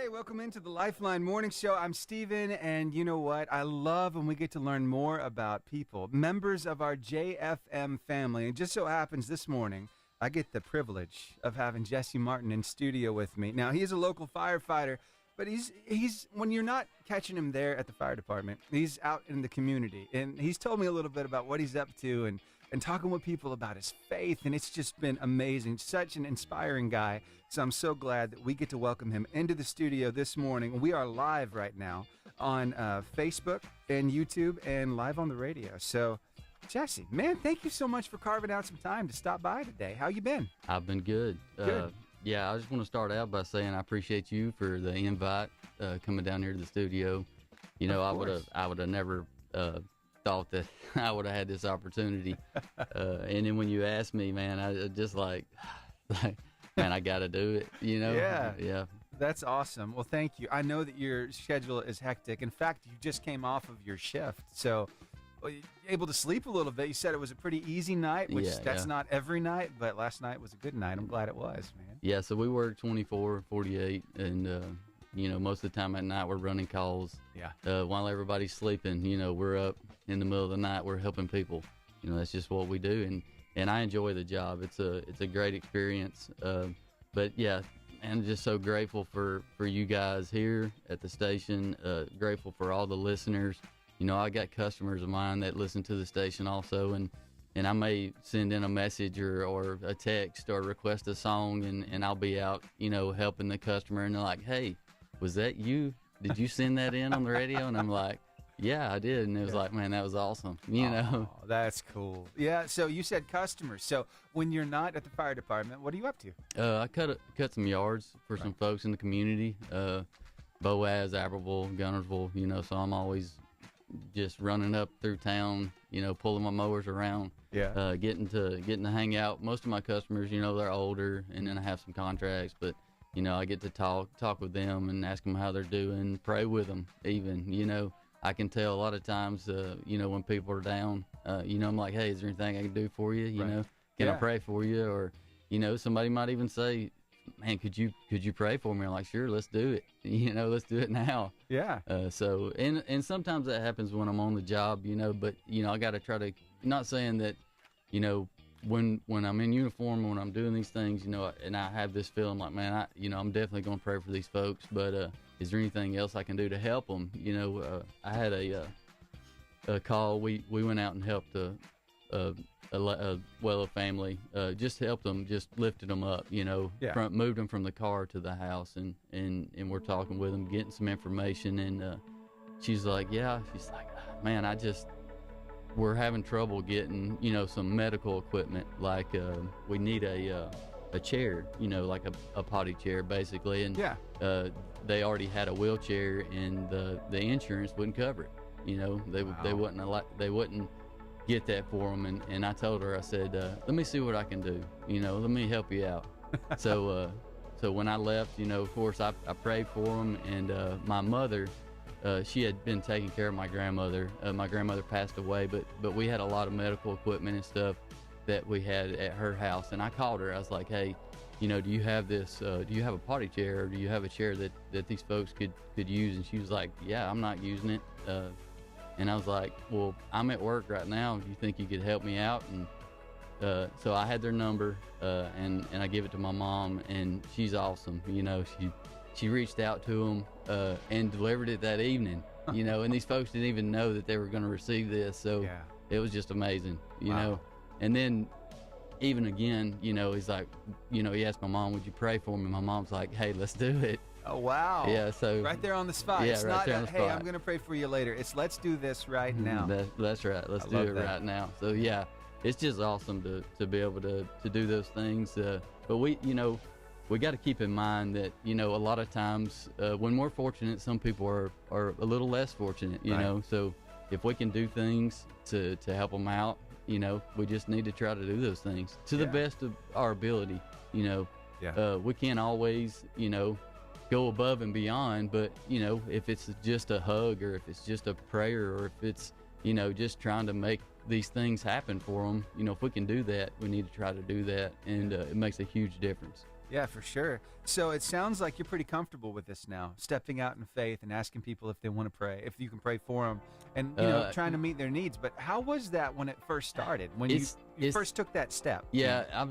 Hey, welcome into the Lifeline Morning Show. I'm Steven, and you know what? I love when we get to learn more about people, members of our JFM family. And just so happens this morning, I get the privilege of having Jessie Martin in studio with me. Now, he's a local firefighter, but he's when you're not catching him there at the fire department, he's out in the community. And he's told me a little bit about what he's up to and talking with people about his faith, and it's just been amazing. Such an inspiring guy. So I'm so glad that we get to welcome him into the studio this morning. We are live right now on Facebook and YouTube and live on the radio. So, Jesse, man, thank you so much for carving out some time to stop by today. How you been? I've been good. Good. Yeah, I just want to start out by saying I appreciate you for the invite, coming down here to the studio. You know, I would have never thought that I would have had this opportunity. And then when you asked me, man, I just like, man, I got to do it, you know? Yeah. That's awesome. Well, thank you. I know that your schedule is hectic. In fact, you just came off of your shift, so you're able to sleep a little bit. You said it was a pretty easy night, which that's not every night, but last night was a good night. I'm glad it was, man. Yeah, so we work 24, 48, and, you know, most of the time at night we're running calls. Yeah. While everybody's sleeping, you know, we're up in the middle of the night. We're helping people. You know, that's just what we do, and I enjoy the job. It's a great experience. But yeah, I'm just so grateful for you guys here at the station. Grateful for all the listeners. You know, I got customers of mine that listen to the station also, and I may send in a message or a text or request a song, and I'll be out, you know, helping the customer, and they're like, "Hey, was that you? Did you send that in on the radio?" And I'm like, "Yeah, I did." And it was like, "Man, that was awesome." You know? That's cool. Yeah, so you said customers. So when you're not at the fire department, what are you up to? I cut some yards for some folks in the community, Boaz, Albertville, Gunnersville, you know, so I'm always just running up through town, you know, pulling my mowers around, getting to hang out. Most of my customers, you know, they're older, and then I have some contracts, but you know, I get to talk with them and ask them how they're doing, pray with them even, you know. I can tell a lot of times, you know, when people are down, you know, I'm like, "Hey, is there anything I can do for you? You know, can I pray for you?" Or, you know, somebody might even say, "Man, could you pray for me?" I'm like, "Sure, let's do it." You know, let's do it now. Yeah. So, and sometimes that happens when I'm on the job, you know, but, you know, I got to try to, not saying that, you know, when I'm in uniform, when I'm doing these things, you know, and I have this feeling like, man, I'm definitely going to pray for these folks, but is there anything else I can do to help them? You know, I had a call. We went out and helped a family, just helped them, just lifted them up, you know, moved them from the car to the house, and we're talking with them, getting some information, and she's like, "Man, we're having trouble getting, you know, some medical equipment, like we need a chair, you know, like a potty chair basically," and they already had a wheelchair, and the insurance wouldn't cover it, you know. They wouldn't get that for them, and I told her, I said, "Let me see what I can do, you know, let me help you out." So when I left, you know, of course I prayed for them, and my mother, she had been taking care of my grandmother. My grandmother passed away, but we had a lot of medical equipment and stuff that we had at her house. And I called her. I was like, "Hey, you know, do you have this? Do you have a potty chair, or do you have a chair that these folks could use?" And she was like, "Yeah, I'm not using it." And I was like, "Well, I'm at work right now. Do you think you could help me out?" And so I had their number, and I give it to my mom, and she's awesome. You know, she reached out to them and delivered it that evening, you know, and these folks didn't even know that they were going to receive this. So it was just amazing, you know. And then even again, you know, he's like, you know, he asked my mom, "Would you pray for me?" My mom's like, "Hey, let's do it." Oh, wow. Yeah, so right there on the spot. Yeah, it's right not there on the "Hey, spot. I'm going to pray for you later." It's "Let's do this right now." That's right. Let's do it right now. So yeah, it's just awesome to be able to do those things. But we, you know, we got to keep in mind that, you know, a lot of times when we're fortunate, some people are a little less fortunate, you know. So if we can do things to help them out, you know, we just need to try to do those things to the best of our ability, you know. We can't always, you know, go above and beyond, but, you know, if it's just a hug, or if it's just a prayer, or if it's, you know, just trying to make these things happen for them, you know, if we can do that, we need to try to do that, and it makes a huge difference. Yeah, for sure. So it sounds like you're pretty comfortable with this now, stepping out in faith and asking people if they want to pray, if you can pray for them, and trying to meet their needs. But how was that when it first started? When you first took that step? Yeah,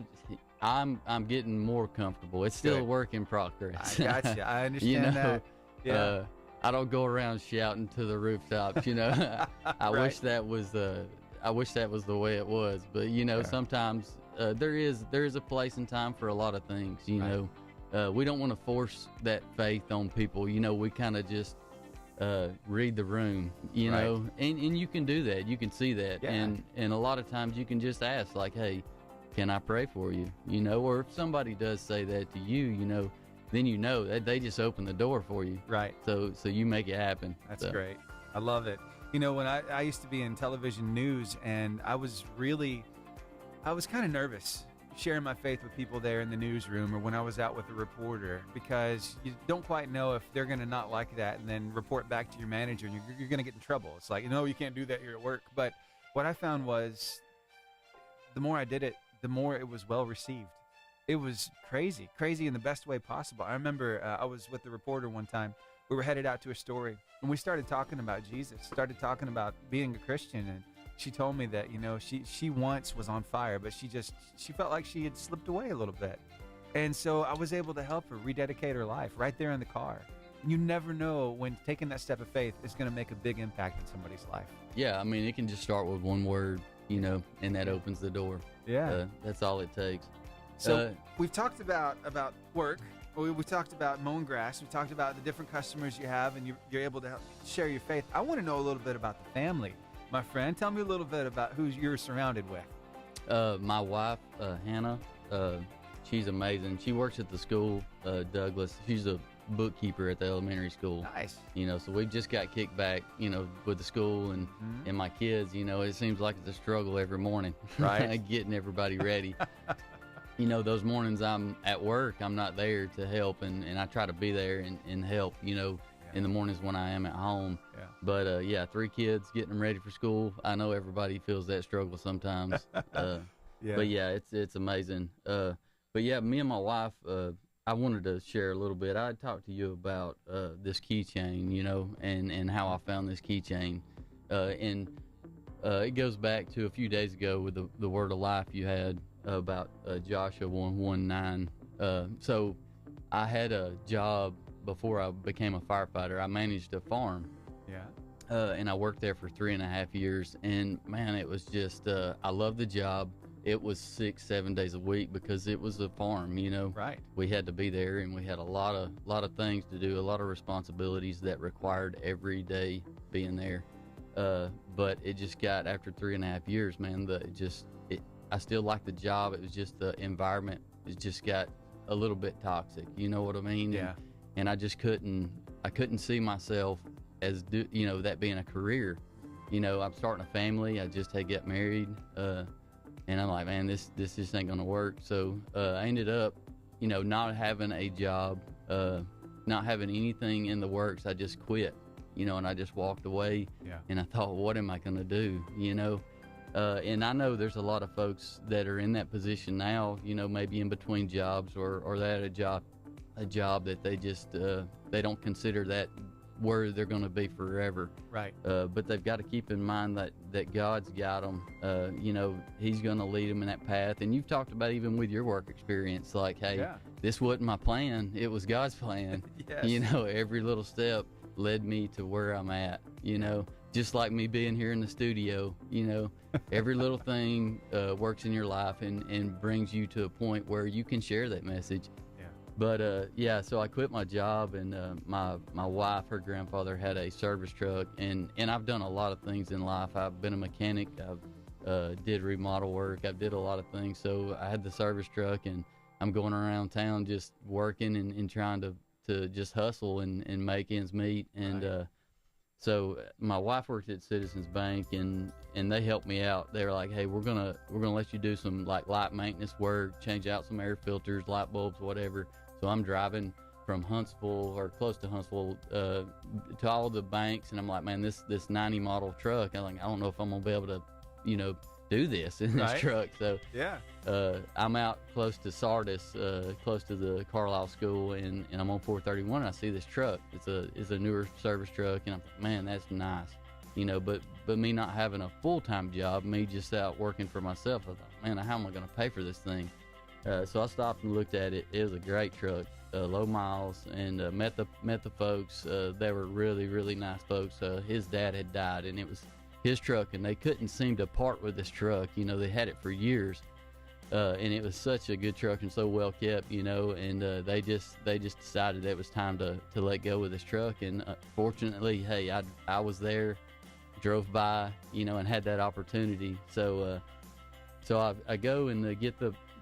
I'm getting more comfortable. It's still a work in progress. I gotcha. I understand that. Yeah. I don't go around shouting to the rooftops. I wish that was the way it was. But sometimes there is a place and time for a lot of things. We don't want to force that faith on people. We kind of just read the room. And you can do that. You can see that. Yeah. And a lot of times you can just ask, like, hey, can I pray for you? Or if somebody does say that to you, then that they just open the door for you. Right. So you make it happen. That's great. I love it. When I used to be in television news, and I was kind of nervous sharing my faith with people there in the newsroom or when I was out with a reporter, because you don't quite know if they're going to not like that and then report back to your manager, and you're going to get in trouble. It's like, you can't do that here at work. But what I found was the more I did it, the more it was well received. It was crazy in the best way possible. I remember I was with the reporter one time. We were headed out to a story, and we started talking about Jesus, started talking about being a Christian, and she told me that, she once was on fire, but she felt like she had slipped away a little bit. And so I was able to help her rededicate her life right there in the car. And you never know when taking that step of faith is going to make a big impact in somebody's life. Yeah, it can just start with one word, and that opens the door. Yeah. That's all it takes. So we've talked about work. We talked about mowing grass. We talked about the different customers you have, and you're able to share your faith. I want to know a little bit about the family, my friend. Tell me a little bit about who you're surrounded with. My wife, Hannah, she's amazing. She works at the school, Douglas. She's a bookkeeper at the elementary school. Nice. So we just got kicked back, with the school and my kids. It seems like it's a struggle every morning, right? Getting everybody ready. Those mornings I'm at work, I'm not there to help, and I try to be there and help, in the mornings when I am at home. Yeah. But 3 kids, getting them ready for school. I know everybody feels that struggle sometimes. Yeah. But yeah, it's amazing. But yeah, me and my wife, I wanted to share a little bit. I talked to you about this keychain, and how I found this keychain. And it goes back to a few days ago with the word of life you had about Joshua 1:9. So I had a job before I became a firefighter. I managed a farm. Yeah. And I worked there for 3.5 years. And man, it was just, I loved the job. It was 6-7 days a week because it was a farm, Right. We had to be there, and we had a lot of things to do, a lot of responsibilities that required every day being there. But it just got, after 3.5 years, man, I still liked the job. It was just the environment. It just got a little bit toxic. You know what I mean? Yeah. And I just couldn't see myself as that being a career. I'm starting a family. I just had got married, and I'm like, man, this just ain't gonna work. So I ended up, not having a job, not having anything in the works. I just quit, and I just walked away. Yeah. And I thought, what am I gonna do? And I know there's a lot of folks that are in that position now, maybe in between jobs or that a job that they just they don't consider that where they're going to be forever. Right. But they've got to keep in mind that God's got them. He's going to lead them in that path. And you've talked about, even with your work experience, like, hey, this wasn't my plan. It was God's plan. Yes. Every little step led me to where I'm at, just like me being here in the studio, every little thing works in your life and brings you to a point where you can share that message. Yeah. But so I quit my job, and my wife, her grandfather had a service truck, and I've done a lot of things in life. I've been a mechanic. I've did remodel work. I've did a lot of things. So I had the service truck, and I'm going around town just working and trying to just hustle and make ends meet. And right. So my wife worked at Citizens Bank, and they helped me out. They were like, hey, we're gonna let you do some like light maintenance work, change out some air filters, light bulbs, whatever. So I'm driving from Huntsville, or close to Huntsville, to all the banks, and I'm like, man, this 90 model truck, I don't know if I'm gonna be able to do this in this truck. So yeah, I'm out close to Sardis, close to the Carlisle School, and I'm on 431. And I see this truck. It's a newer service truck, and I'm like, man, that's nice, But me not having a full-time job, me just out working for myself, I thought, man, how am I going to pay for this thing? So I stopped and looked at it. It was a great truck, low miles, and met the folks. They were really, really nice folks. His dad had died, and it was his truck, and they couldn't seem to part with this truck. They had it for years, and it was such a good truck and so well kept, and they just decided that it was time to let go of this truck. And fortunately, hey, I was there, drove by, and had that opportunity. So I go and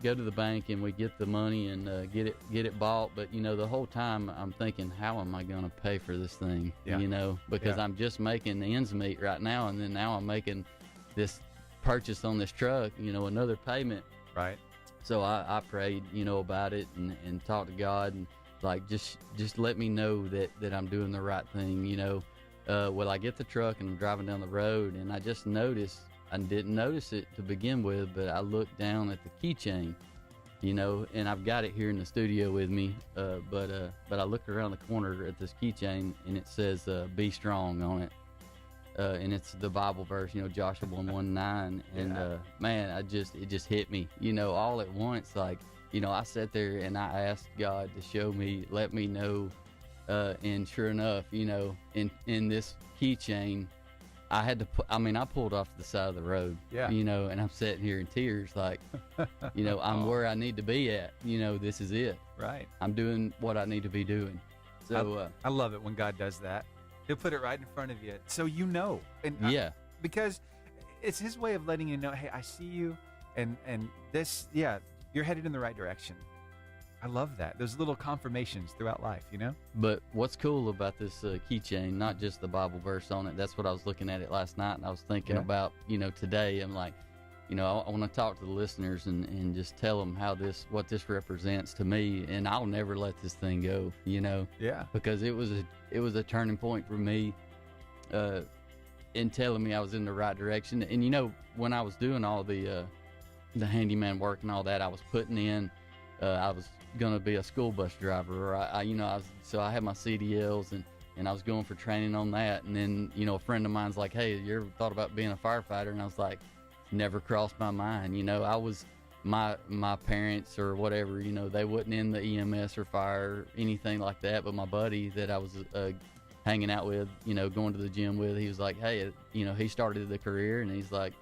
go to the bank, and we get the money and get it bought. But the whole time I'm thinking, how am I going to pay for this thing? Because I'm just making the ends meet right now, and then now I'm making this purchase on this truck, another payment. Right. So I prayed, about it and talked to God, and like just let me know that I'm doing the right thing. Well, I get the truck and I'm driving down the road, and I just noticed. I didn't notice it to begin with, but I looked down at the keychain, and I've got it here in the studio with me. But I looked around the corner at this keychain, and it says "Be strong" on it, and it's the Bible verse, Joshua 1:9. And man, it just hit me, all at once. Like, I sat there and I asked God to show me, let me know, and sure enough, in this keychain. I pulled off the side of the road, and I'm sitting here in tears, like, I'm where I need to be at, this is it. Right. I'm doing what I need to be doing. So I love it when God does that. He'll put it right in front of you. So and because it's his way of letting you know, hey, I see you, and this, you're headed in the right direction. I love that. Those little confirmations throughout life, But what's cool about this keychain, not just the Bible verse on it, that's what I was looking at it last night, and I was thinking about, today. I'm like, I want to talk to the listeners and just tell them what this represents to me, and I'll never let this thing go, because it was a turning point for me in telling me I was in the right direction. And, when I was doing all the handyman work and all that, I was putting in, I was going to be a school bus driver, or I had my CDLs, and I was going for training on that. And then, a friend of mine's like, hey, you ever thought about being a firefighter? And I was like, never crossed my mind. I was, my parents or whatever, they wasn't in the EMS or fire or anything like that. But my buddy that I was hanging out with, going to the gym with, he was like, hey, he started the career, and he's like,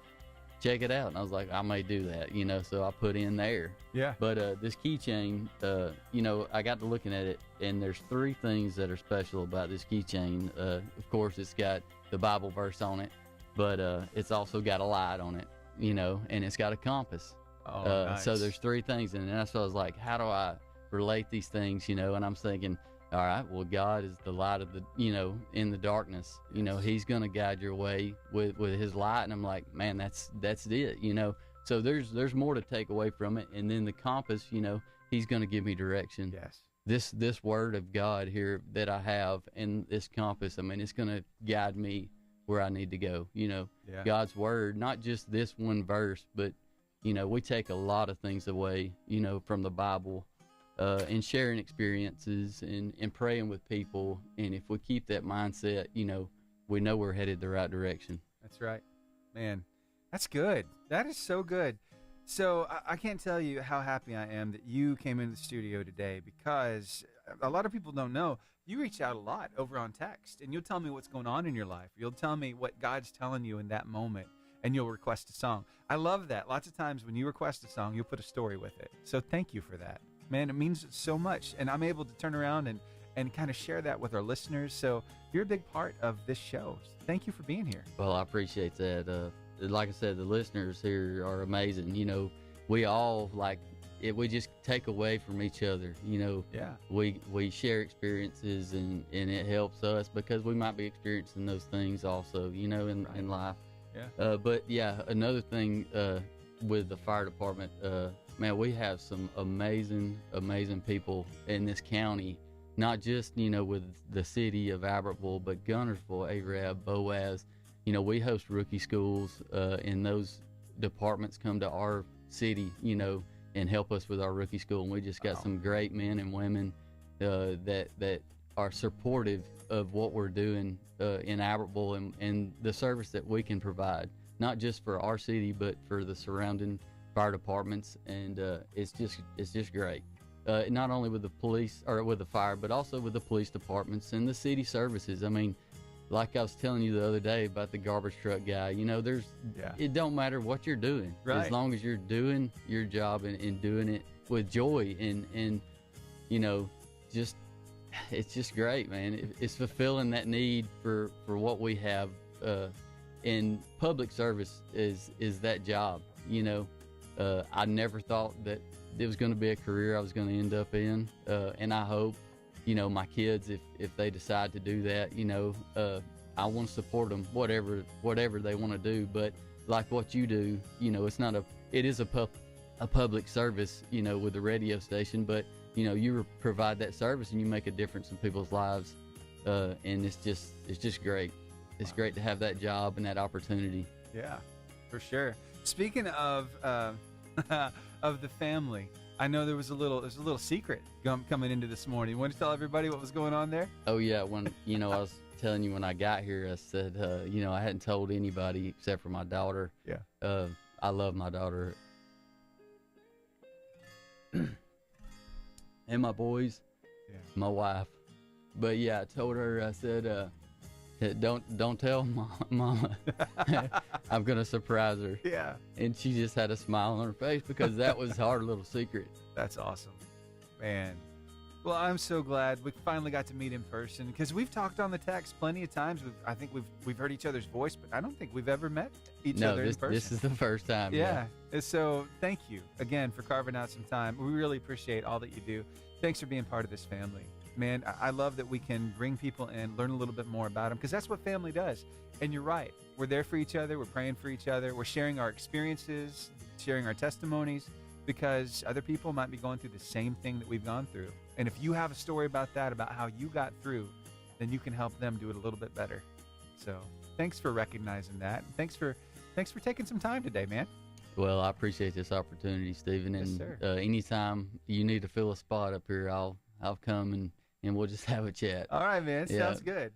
check it out. And I was like, I may do that, so I put in there. Yeah. But this keychain, I got to looking at it, and there's 3 things that are special about this keychain. Of course, it's got the Bible verse on it, but it's also got a light on it, and it's got a compass. Oh, nice. So there's 3 things, and that's what I was like, how do I relate these things, and I'm thinking, all right, well, God is the light of the, in the darkness. He's going to guide your way with his light. And I'm like, man, that's it, So there's more to take away from it. And then the compass, he's going to give me direction. Yes. This word of God here that I have, and this compass, it's going to guide me where I need to go. God's word, not just this one verse, but, we take a lot of things away, from the Bible. And sharing experiences and praying with people. And if we keep that mindset, we know we're headed the right direction. That's right. Man, that's good. That is so good. So I can't tell you how happy I am that you came into the studio today, because a lot of people don't know you reach out a lot over on text, and you'll tell me what's going on in your life. You'll tell me what God's telling you in that moment, and you'll request a song. I love that. Lots of times when you request a song, you'll put a story with it. So thank you for that. Man, it means so much, and I'm able to turn around and kind of share that with our listeners. So you're a big part of this show. Thank you for being here. Well, I appreciate that. Like I said, the listeners here are amazing. We all we just take away from each other. We share experiences, and it helps us because we might be experiencing those things also, in life. Yeah. But yeah, another thing with the fire department, man, we have some amazing people in this county, not just, with the city of Albertville, but Gunnersville, Arab, Boaz. We host rookie schools in those departments come to our city, and help us with our rookie school. And we just got some great men and women that are supportive of what we're doing in Albertville and the service that we can provide, not just for our city, but for the surrounding fire departments. And it's just great. Not only with the police or with the fire, but also with the police departments and the city services. I mean, like I was telling you the other day about the garbage truck guy, it don't matter what you're doing, right, as long as you're doing your job and doing it with joy and just, it's just great, man. It's fulfilling that need for what we have in public service is that job. I never thought that it was going to be a career I was going to end up in, and I hope my kids, if they decide to do that, I want to support them, whatever they want to do. But like what you do, it is a public service, with the radio station, but you provide that service and you make a difference in people's lives, and it's just great. It's great to have that job and that opportunity. Yeah, for sure. Speaking of of the family, I know there's a little secret coming into this morning. You want to tell everybody what was going on there? Oh yeah, when I was telling you when I got here, I said I hadn't told anybody except for my daughter. Yeah. I love my daughter and my boys, my wife. But yeah, I told her, I said, don't tell mama. I'm gonna surprise her. Yeah. And she just had a smile on her face because that was our little secret. That's awesome, man. Well, I'm so glad we finally got to meet in person, because we've talked on the text plenty of times. I think we've heard each other's voice, but I don't think we've ever met each other in person. This is the first time. Yeah. So thank you again for carving out some time. We really appreciate all that you do. Thanks for being part of this family. Man, I love that we can bring people in, learn a little bit more about them, because that's what family does. And you're right. We're there for each other. We're praying for each other. We're sharing our experiences, sharing our testimonies, because other people might be going through the same thing that we've gone through. And if you have a story about that, about how you got through, then you can help them do it a little bit better. So thanks for recognizing that. Thanks for taking some time today, man. Well, I appreciate this opportunity, Stephen. Yes, and sir. Anytime you need to fill a spot up here, I'll come and we'll just have a chat. All right, man. Sounds good.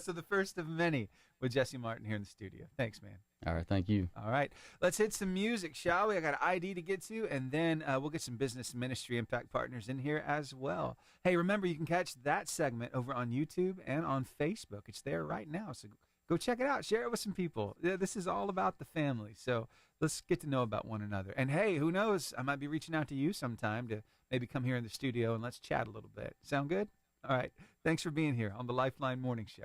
So the first of many with Jessie Martin here in the studio. Thanks, man. All right. Thank you. All right. Let's hit some music, shall we? I got an ID to get to, and then we'll get some business ministry impact partners in here as well. Hey, remember, you can catch that segment over on YouTube and on Facebook. It's there right now. So go check it out. Share it with some people. This is all about the family. So let's get to know about one another. And hey, who knows? I might be reaching out to you sometime to maybe come here in the studio and let's chat a little bit. Sound good? All right. Thanks for being here on the Lifeline Morning Show.